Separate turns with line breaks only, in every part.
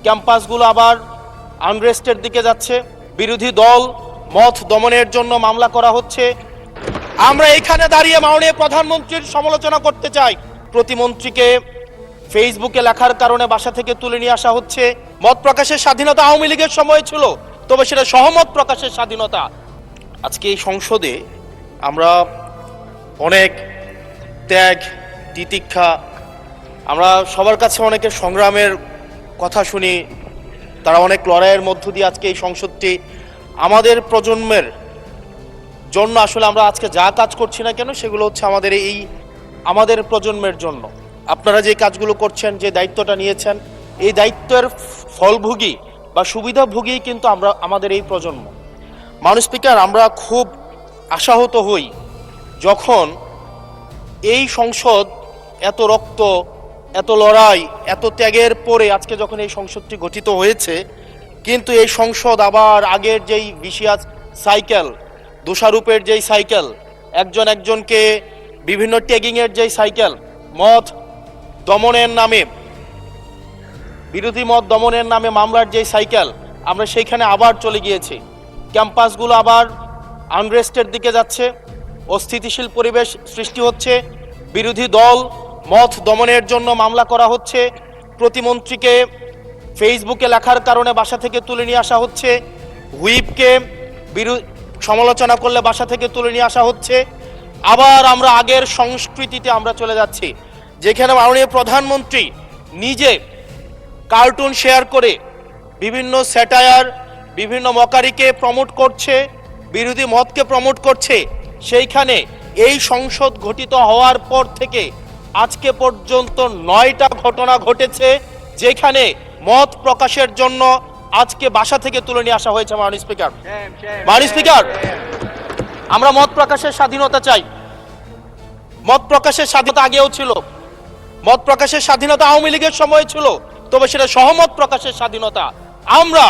ক্যাম্পাসগুলো আবার আনরেস্টের দিকে যাচ্ছে, বিরোধী দল মত দমনের জন্য মামলা করা হচ্ছে। আমরা এখানে দাঁড়িয়ে মাননীয় প্রধানমন্ত্রীর সমালোচনা করতে চাই। প্রতিমন্ত্রীকে ফেসবুকে লেখার কারণে বাসা থেকে তুলে নিয়ে আসা হচ্ছে। মত প্রকাশের স্বাধীনতা আওয়ামী লীগের সময় ছিল, তবে সেটা সহমত প্রকাশের স্বাধীনতা। আজকে এই সংসদে আমরা অনেক ত্যাগ তিতিক্ষা, আমরা সবার কাছে অনেকের সংগ্রামের কথা শুনি, তারা অনেক লড়াইয়ের মধ্য দিয়ে আজকে এই সংসদটি আমাদের প্রজন্মের জন্য, আসলে আমরা আজকে যা কাজ করছি না কেন সেগুলো হচ্ছে আমাদের প্রজন্মের জন্য। আপনারা যে কাজগুলো করছেন, যে দায়িত্বটা নিয়েছেন, এই দায়িত্বের ফলভোগী বা সুবিধাভোগী কিন্তু আমাদের এই প্রজন্ম। মাননীয় স্পিকার, আমরা খুব আশাহত হই যখন এই সংসদ এত রক্ত, এত লড়াই, এত ত্যাগের পরে আজকে যখন এই সংসদটি গঠিত হয়েছে, কিন্তু এই সংসদ আবার আগের যেই বিশিয়াস সাইকেল, দোষারোপের যেই সাইকেল, একজনকে বিভিন্ন ট্যাগিংয়ের যেই সাইকেল, মত দমনের নামে, বিরোধী মত দমনের নামে মামলার যেই সাইকেল, আমরা সেইখানে আবার চলে গিয়েছি। ক্যাম্পাসগুলো আবার আনরেস্টের দিকে যাচ্ছে, অস্থিতিশীল পরিবেশ সৃষ্টি হচ্ছে, বিরোধী দল মত দমনের জন্য মামলা করা হচ্ছে। প্রতিমন্ত্রীকে ফেসবুকে লেখার কারণে বাসা থেকে তুলে নিয়ে আসা হচ্ছে, হুইপকে সমালোচনা করলে বাসা থেকে তুলে নিয়ে আসা হচ্ছে। আবার আমরা আগের সংস্কৃতিতে আমরা চলে যাচ্ছি, যেখানে মাননীয় প্রধানমন্ত্রী নিজে কার্টুন শেয়ার করে বিভিন্ন স্যাটায়ার, বিভিন্ন মকারিকে প্রমোট করছে, বিরোধী মতকে প্রমোট করছে। সেইখানে এই সংসদ গঠিত হওয়ার পর থেকে আজকে পর্যন্ত 9টা ঘটনা ঘটেছে যেখানে মত প্রকাশের জন্য আজকে বাসা থেকে তুলে নিয়ে আসা হয়েছে। মাননীয় স্পিকার, আমরা মত প্রকাশের স্বাধীনতা চাই। মত প্রকাশের স্বাধীনতা আগেও ছিল, মত প্রকাশের স্বাধীনতা আওয়ামী লীগের সময় ছিল, তবে সেটা সহমত প্রকাশের স্বাধীনতা। আমরা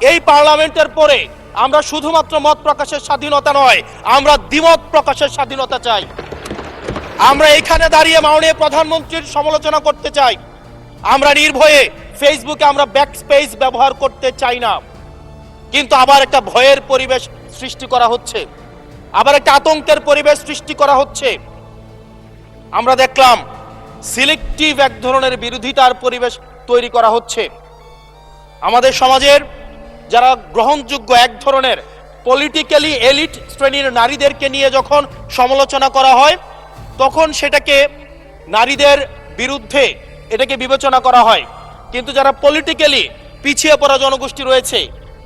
এই পার্লামেন্টের পরে আমরা শুধুমাত্র মত প্রকাশের স্বাধীনতা নয়, আমরা দ্বিমত প্রকাশের স্বাধীনতা চাই। আমরা এখানে দাঁড়িয়ে মাননীয় প্রধানমন্ত্রীর সমালোচনা করতে চাই। আমরা নির্ভয়ে ফেসবুকে আমরা ব্যাকস্পেস ব্যবহার করতে চাই না, কিন্তু আবার একটা ভয়ের পরিবেশ সৃষ্টি করা হচ্ছে, আবার একটা আতঙ্কের পরিবেশ সৃষ্টি করা হচ্ছে। আমরা দেখলাম সিলেক্টিভ এক ধরনের বিরোধিতার পরিবেশ তৈরি করা হচ্ছে। আমাদের সমাজের যারা গ্রহণযোগ্য এক ধরনের পলিটিক্যালি এলিট শ্রেণীর নারীদেরকে নিয়ে যখন সমালোচনা করা হয়, তখন সেটাকে নারীদের বিরুদ্ধে এটাকে বিবেচনা করা হয়। কিন্তু যারা পলিটিক্যালি পিছিয়ে পড়া জনগোষ্ঠী রয়েছে,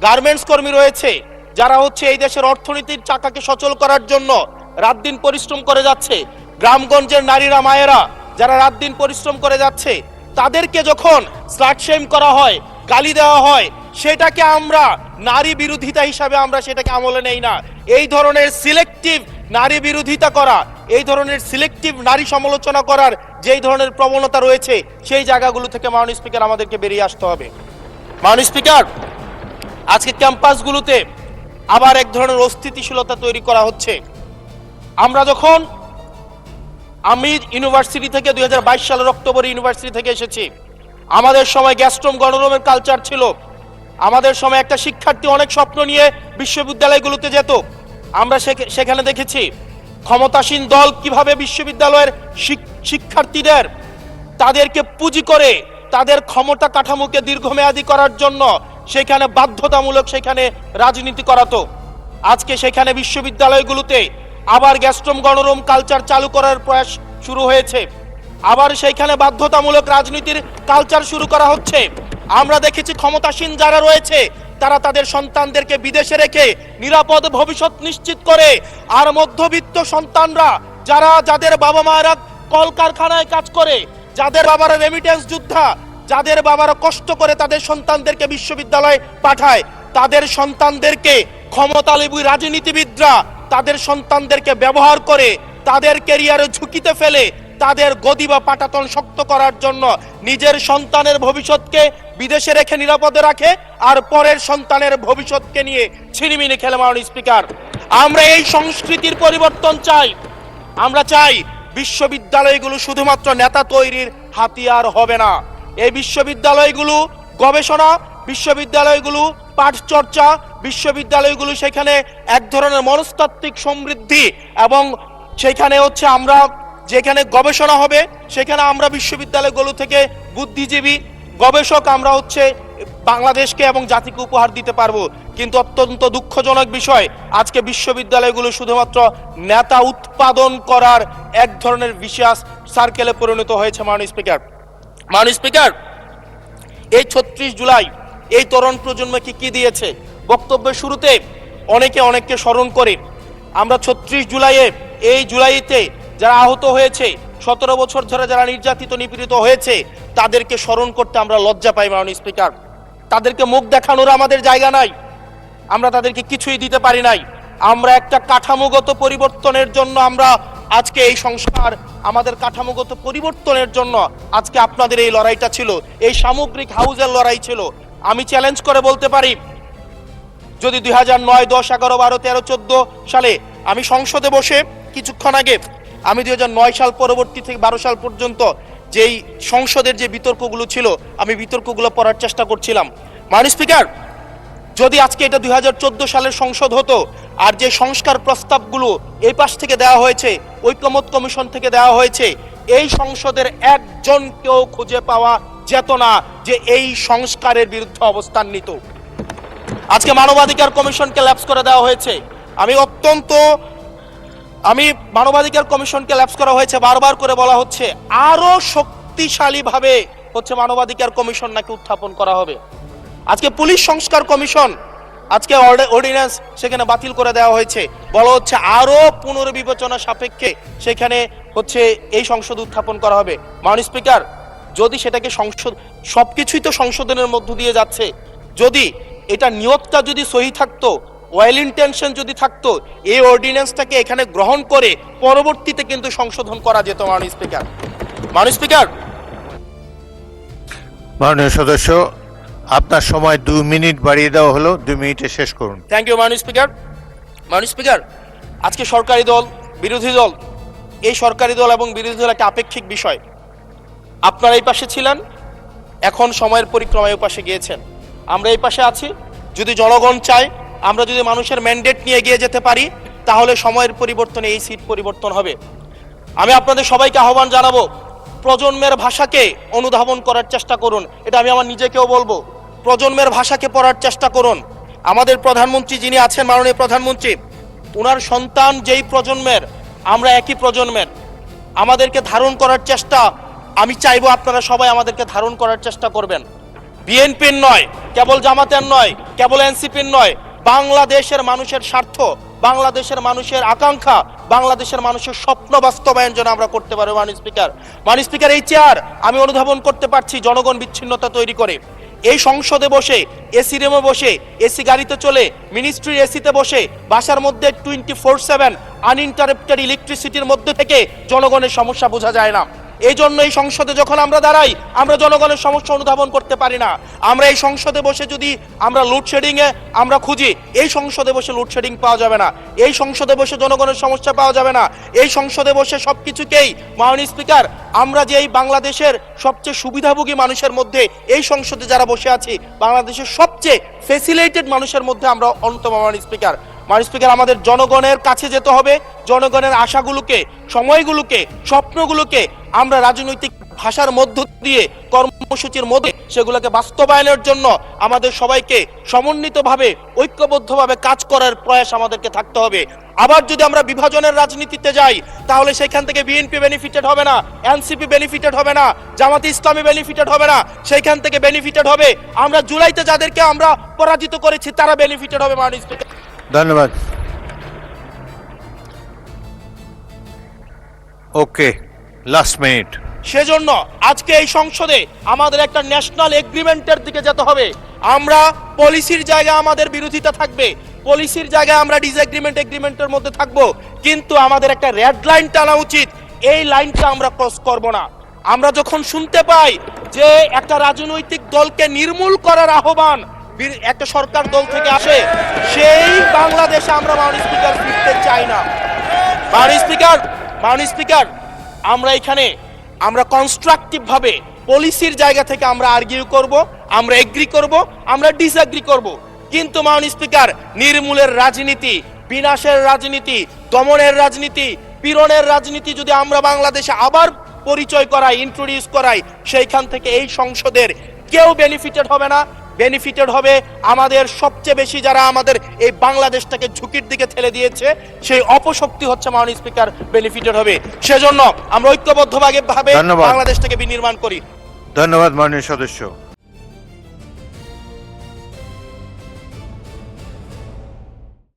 গার্মেন্টস কর্মী রয়েছে, যারা হচ্ছে এই দেশের অর্থনীতির চাকাকে সচল করার জন্য রাত দিন পরিশ্রম করে যাচ্ছে, গ্রামগঞ্জের নারীরা মায়েরা যারা রাত দিন পরিশ্রম করে যাচ্ছে, তাদেরকে যখন স্লাট শেম করা হয়, গালি দেওয়া হয়, সেটাকে আমরা নারী বিরোধিতা হিসাবে আমরা সেটাকে আমলে নেই না। এই ধরনের সিলেক্টিভ নারী বিরোধিতা করা, এই ধরনের সিলেক্টিভ নারী সমালোচনা করার যেই ধরনের প্রবণতা রয়েছে, সেই জায়গাগুলো থেকে মাননীয় স্পিকার আমাদেরকে বেরিয়ে আসতে হবে। মাননীয় স্পিকার, আজকে ক্যাম্পাসগুলোতে আবার এক ধরনের অস্থিতিশীলতা তৈরি করা হচ্ছে। আমরা যখন আমি ইউনিভার্সিটি থেকে 2022 সালের অক্টোবরে ইউনিভার্সিটি থেকে এসেছি, আমাদের সময় গ্যাস্ট্রোম গণরুমের কালচার ছিল। আমাদের সময় একটা শিক্ষার্থী অনেক স্বপ্ন নিয়ে বিশ্ববিদ্যালয়গুলোতে যেত। আমরা সেখানে দেখেছি ক্ষমতাসীন দল কিভাবে বিশ্ববিদ্যালয়ের শিক্ষার্থীদের তাদেরকে পুঁজি করে তাদের ক্ষমতা কাঠামোকে দীর্ঘমেয়াদী করার জন্য সেখানে বাধ্যতামূলক সেখানে রাজনীতি করাতো। আজকে সেখানে বিশ্ববিদ্যালয়গুলোতে আবার গ্যাস্ট্রোম গণরুম কালচার চালু করার প্রয়াস শুরু হয়েছে, আবার সেইখানে বাধ্যতামূলক রাজনীতির কালচার শুরু করা হচ্ছে। আমরা দেখেছি ক্ষমতাসীন যারা রয়েছে তারা তাদের সন্তানদেরকে বিদেশে রেখে নিরাপদ ভবিষ্যৎ নিশ্চিত করে, আর মধ্যবিত্ত সন্তানরা যাদের বাবা মায়েরা কলকারখানায় কাজ করে, যাদের বাবারা রেমিটেন্স যোদ্ধা, যাদের বাবারা কষ্ট করে তাদের সন্তানদেরকে বিশ্ববিদ্যালয়ে পাঠায়, তাদের সন্তানদেরকে ক্ষমতালোভী রাজনীতিবিদরা তাদের সন্তানদেরকে ব্যবহার করে তাদের ক্যারিয়ারে ঝুঁকিতে ফেলে তাদের গদি বা পাটাতন শক্ত করার জন্য নিজের সন্তানের ভবিষ্যৎকে বিদেশে রেখে নিরাপদে রাখে, আর পরের সন্তানের ভবিষ্যৎকে নিয়ে ছিনিমিনি খেলে। মাননীয় স্পিকার, আমরা এই সংস্কৃতির পরিবর্তন চাই। আমরা চাই বিশ্ববিদ্যালয়গুলো শুধুমাত্র নেতা তৈরির হাতিয়ার হবে না। এই বিশ্ববিদ্যালয়গুলো গবেষণা বিশ্ববিদ্যালয়গুলো, পাঠচর্চা বিশ্ববিদ্যালয়গুলো, সেখানে এক ধরনের মনস্তাত্ত্বিক সমৃদ্ধি, এবং সেখানে হচ্ছে আমরা যেখানে গবেষণা হবে সেখানে আমরা বিশ্ববিদ্যালয়গুলো থেকে বুদ্ধিজীবী গবেষক আমরা হচ্ছে বাংলাদেশকে এবং জাতিকে উপহার দিতে পারবো। কিন্তু অত্যন্ত দুঃখজনক বিষয়, আজকে বিশ্ববিদ্যালয়গুলো শুধুমাত্র নেতা উৎপাদন করার এক ধরনের বিশেষ সার্কেলে পরিণত হয়েছে। মাননীয় স্পিকার, এই ৩৬ জুলাই এই তরুণ প্রজন্মকে কি দিয়েছে? বক্তব্যের শুরুতে অনেককে স্মরণ করে আমরা ৩৬ জুলাইয়ে, এই জুলাইতে যারা আহত হয়েছে, ১৭ বছর ধরে যারা নির্যাতিত নিপীড়িত হয়েছে, তাদেরকে স্মরণ করতে আমরা লজ্জা পাই। মাননীয় স্পিকার, তাদেরকে মুখ দেখানোর আমাদের জায়গা নাই, আমরা তাদেরকে কিছুই দিতে পারি নাই। আমরা একটা কাঠামোগত পরিবর্তনের জন্য আমরা আজকে এই সংস্কার, আমাদের কাঠামোগত পরিবর্তনের জন্য আজকে আপনাদের এই লড়াইটা ছিল, এই সামগ্রিক হাউজের লড়াই ছিল। আমি চ্যালেঞ্জ করে বলতে পারি, যদি 2009, 10, 11, 12, 13, 14 সালে আমি সংসদে বসে কিছুক্ষণ আগে আমি 2009 সাল পরবর্তী থেকে 12 সাল পর্যন্ত যেই সংসদের যে বিতর্কগুলো ছিল, আমি বিতর্কগুলো পড়ার চেষ্টা করছিলাম। মাননীয় স্পিকার, যদি আজকে এটা 2014 সালের সংসদ হতো, আর যে সংস্কার প্রস্তাবগুলো এই পাশ থেকে দেওয়া হয়েছে, ঐকমত্য কমিশন থেকে দেওয়া হয়েছে, এই সংসদের একজনকেও খুঁজে পাওয়া যেত না যে এই সংস্কারের বিরুদ্ধে অবস্থান নিত। আজকে মানবাধিকার কমিশনকে ল্যাপস করে দেওয়া হয়েছে। মানবাধিকার কমিশনকে ল্যাপস করা হয়েছে, বারবার করে বলা হচ্ছে আরো শক্তিশালীভাবে হচ্ছে মানবাধিকার কমিশন নাকি উত্থাপন করা হবে। আজকে পুলিশ সংস্কার কমিশন, আজকে অর্ডিন্যান্স সেখানে বাতিল করে দেওয়া হয়েছে, বলা হচ্ছে আরো পুনর্বিবেচনা সাপেক্ষে সেখানে হচ্ছে এই সংসদ উত্থাপন করা হবে। মাননীয় স্পিকার, যদি সেটাকে সংসদ, সবকিছুই তো সংশোধনের মধ্য দিয়ে যাচ্ছে, যদি এটা নিয়তটা যদি সহি থাকতো, ওয়েল ইন্টেনশন যদি থাকতো, এই অর্ডিন্যান্সটাকে এখানে গ্রহণ করে পরবর্তীতে কিন্তু সংশোধন করা যেত। মাননীয় স্পিকার,
মাননীয় সদস্য, আপনার সময় 2 মিনিট বাড়িয়ে দেওয়া হলো, 2 মিনিটে শেষ করুন।
থ্যাংক ইউ মাননীয় স্পিকার, আজকে সরকারি দল, বিরোধী দল, এই সরকারি দল এবং বিরোধী দল একটা আপেক্ষিক বিষয়। আপনারা এই পাশে ছিলেন, এখন সময়ের পরিক্রমায় এই পাশে গিয়েছেন, আমরা এই পাশে আছি। যদি জনগণ চায়, আমরা যদি মানুষের ম্যান্ডেট নিয়ে এগিয়ে যেতে পারি, তাহলে সময়ের পরিবর্তনে এই সিট পরিবর্তন হবে। আমি আপনাদের সবাইকে আহ্বান জানাবো, প্রজন্মের ভাষাকে অনুধাবন করার চেষ্টা করুন। এটা আমি আমার নিজেকেও বলবো, প্রজন্মের ভাষাকে পড়ার চেষ্টা করুন। আমাদের প্রধানমন্ত্রী যিনি আছেন, মাননীয় প্রধানমন্ত্রী, ওনার সন্তান যেই প্রজন্মের, আমরা একই প্রজন্মের, আমাদেরকে ধারণ করার চেষ্টা, আমি চাইবো আপনারা সবাই আমাদেরকে ধারণ করার চেষ্টা করবেন। বিএনপির নয়, কেবল জামাতের নয়, কেবল এনসিপির নয়, বাংলাদেশের মানুষের স্বার্থ, বাংলাদেশের মানুষের আকাঙ্ক্ষা, বাংলাদেশের মানুষের স্বপ্ন বাস্তবায়ন যেন আমরা করতে পারি। মাননীয় স্পিকার, এই চেয়ার আমি অনুধাবন করতে পারছি জনগণ বিচ্ছিন্নতা তৈরি করে। এই সংসদে বসে, এসি রুমে বসে, এসি গাড়িতে চলে, মিনিস্ট্রির এসিতে বসে, বাসার মধ্যে 24/7 আনইন্টারাপ্টেড ইলেকট্রিসিটির মধ্যে থেকে জনগণের সমস্যা বোঝা যায় না। এই জন্য এই সংসদে যখন আমরা দাঁড়াই, আমরা জনগণের সমস্যা অনুধাবন করতে পারি না। আমরা এই সংসদে বসে যদি আমরা লোডশেডিংয়ে আমরা খুঁজি, এই সংসদে বসে লোডশেডিং পাওয়া যাবে না, এই সংসদে বসে জনগণের সমস্যা পাওয়া যাবে না, এই সংসদে বসে সবকিছুকেই, মাননীয় স্পিকার, আমরা যে এই বাংলাদেশের সবচেয়ে সুবিধাভোগী মানুষের মধ্যে এই সংসদে যারা বসে আছি, বাংলাদেশের সবচেয়ে ফেসিলিটেড মানুষের মধ্যে আমরা অন্যতম। মাননীয় স্পিকার, আমাদের জনগণের কাছে যেতে হবে, জনগণের আশাগুলোকে, সময়গুলোকে, স্বপ্নগুলোকে আমরা রাজনৈতিক ভাষার মধ্য দিয়ে, কর্মসূচির মধ্যে সেগুলোকে বাস্তবায়নের জন্য আমাদের সবাইকে সমন্বিতভাবে, ঐক্যবদ্ধভাবে কাজ করার প্রয়াস আমাদেরকে থাকতে হবে। আবার যদি আমরা বিভাজনের রাজনীতিতে যাই, তাহলে সেখান থেকে বিএনপি বেনিফিটেড হবে না, এনসিপি বেনিফিটেড হবে না, জামাতে ইসলামী বেনিফিটেড হবে না, সেইখান থেকে বেনিফিটেড হবে আমরা জুলাইতে যাদেরকে আমরা পরাজিত করেছি, তারা বেনিফিটেড হবে। মাননীয় স্পিকার,
ধন্যবাদ। ওকে, লাস্ট মিনিট।
সেজন্য আজকে এই সংসদে আমাদের একটা ন্যাশনাল এগ্রিমেন্টের দিকে যেতে হবে। আমরা পলিসির জায়গায় আমাদের বিরোধিতা থাকবে, পলিসির জায়গায় আমরা এগ্রিমেন্টের মধ্যে থাকবো, কিন্তু আমাদের একটা রেড লাইন টানা উচিত। এই লাইনটা আমরা ক্রস করব না। আমরা যখন শুনতে পাই যে একটা রাজনৈতিক দলকে নির্মূল করার আহ্বান একটা সরকার দল থেকে আসে, সেই বাংলাদেশে আমরা মাননীয় স্পিকার ফিরতে চাই না। মাননীয় স্পিকার, আমরা এখানে আমরা কনস্ট্রাকটিভ ভাবে পলিসির জায়গা থেকে আমরা আর্গিউ করব, আমরা এগ্রি করব, আমরা ডিসএগ্রি করব। কিন্তু মাননীয় স্পিকার, নির্মূলের রাজনীতি, বিনাশের রাজনীতি, দমনের রাজনীতি, পীড়নের রাজনীতি যদি আমরা বাংলাদেশে আবার পরিচয় করাই, ইন্ট্রোডিউস করাই, সেইখান থেকে এই সংসদের কেউ বেনিফিটেড হবে না। বেনিফিটেড হবে আমাদের সবচেয়ে বেশি যারা আমাদের এই বাংলাদেশটাকে ঝুঁকির দিকে ঠেলে দিয়েছে, সেই অপশক্তি হচ্ছে মাননীয় স্পিকার বেনিফিটেড হবে। সেজন্য আমরা ঐক্যবদ্ধভাবে
ধন্যবাদ।
বাংলাদেশটাকে বিনির্মাণ করি।
ধন্যবাদ মাননীয় সদস্য।